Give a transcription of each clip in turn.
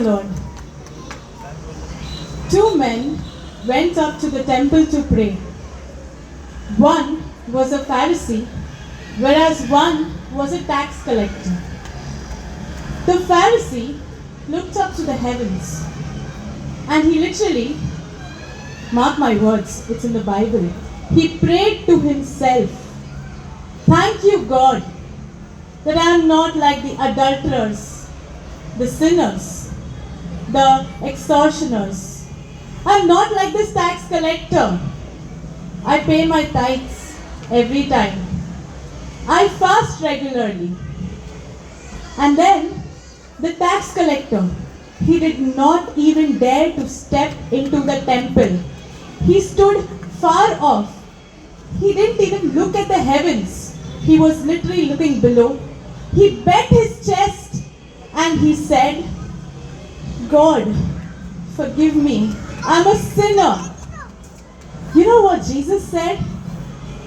Lord. Two men went up to the temple to pray. One was a Pharisee, whereas one was a tax collector. The Pharisee looked up to the heavens and he literally, mark my words, it's in the Bible, he prayed to himself, "Thank you, God, that I am not like the adulterers, the sinners, the extortioners. I am not like this tax collector. I pay my tithes every time. I fast regularly." And then the tax collector, he did not even dare to step into the temple. He stood far off. He didn't even look at the heavens. He was literally looking below. He bent his chest and he said, "God, forgive me. I'm a sinner." You know what Jesus said?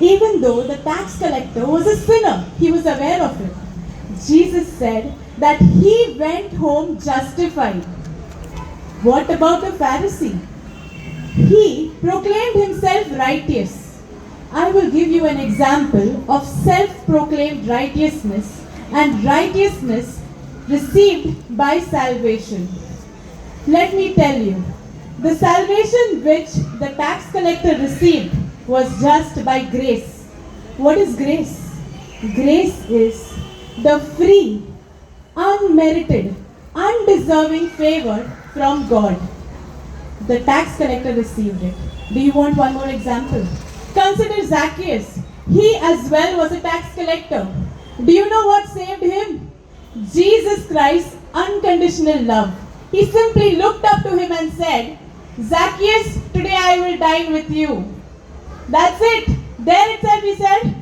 Even though the tax collector was a sinner, he was aware of it. Jesus said that he went home justified. What about the Pharisee? He proclaimed himself righteous. I will give you an example of self-proclaimed righteousness and righteousness received by salvation. Let me tell you, the salvation which the tax collector received was just by grace. What is grace? Grace is the free, unmerited, undeserving favor from God. The tax collector received it. Do you want one more example? Consider Zacchaeus. He as well was a tax collector. Do you know what saved him? Jesus Christ's unconditional love. He simply looked up to him and said, "Zacchaeus, today I will dine with you." That's it. There itself he said,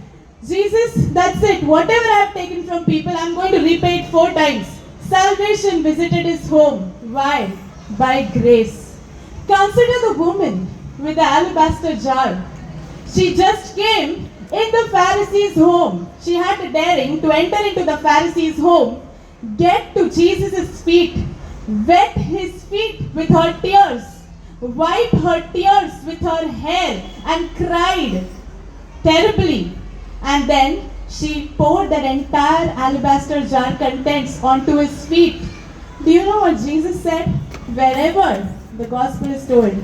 "Jesus, that's it. Whatever I have taken from people, I'm going to repay it 4 times. Salvation visited his home. Why? By grace. Consider the woman with the alabaster jar. She just came in the Pharisee's home. She had the daring to enter into the Pharisee's home, get to Jesus' feet, wet his feet with her tears, wipe her tears with her hair and cried terribly. And then she poured that entire alabaster jar contents onto his feet. Do you know what Jesus said? Wherever the gospel is told,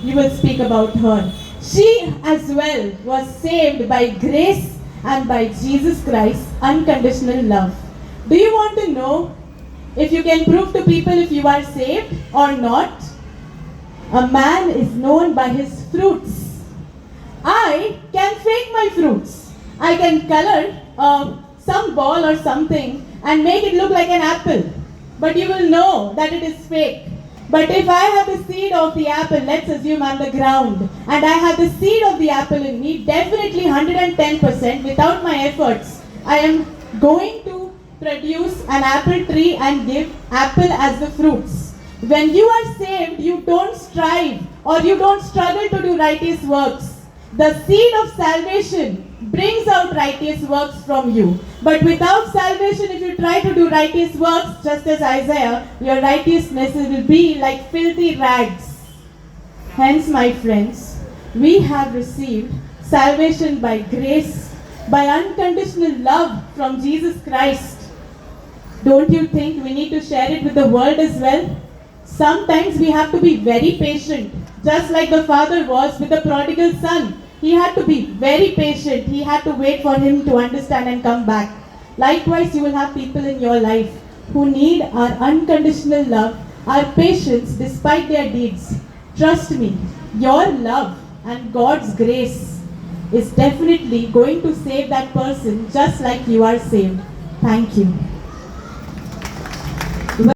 you will speak about her. She as well was saved by grace and by Jesus Christ's unconditional love. Do you want to know if you can prove to people if you are saved or not? A man is known by his fruits. I can fake my fruits. I can color some ball or something and make it look like an apple. But you will know that it is fake. But if I have the seed of the apple, let's assume I'm the ground, and I have the seed of the apple in me, definitely 110% without my efforts, I am going to produce an apple tree and give apple as the fruits. When you are saved, you don't strive or you don't struggle to do righteous works. The seed of salvation brings out righteous works from you. But without salvation, if you try to do righteous works, just as Isaiah, your righteousness will be like filthy rags. Hence, my friends, we have received salvation by grace, by unconditional love from Jesus Christ. Don't you think we need to share it with the world as well? Sometimes we have to be very patient, just like the father was with the prodigal son. He had to be very patient. He had to wait for him to understand and come back. Likewise, you will have people in your life who need our unconditional love, our patience despite their deeds. Trust me, your love and God's grace is definitely going to save that person just like you are saved. Thank you.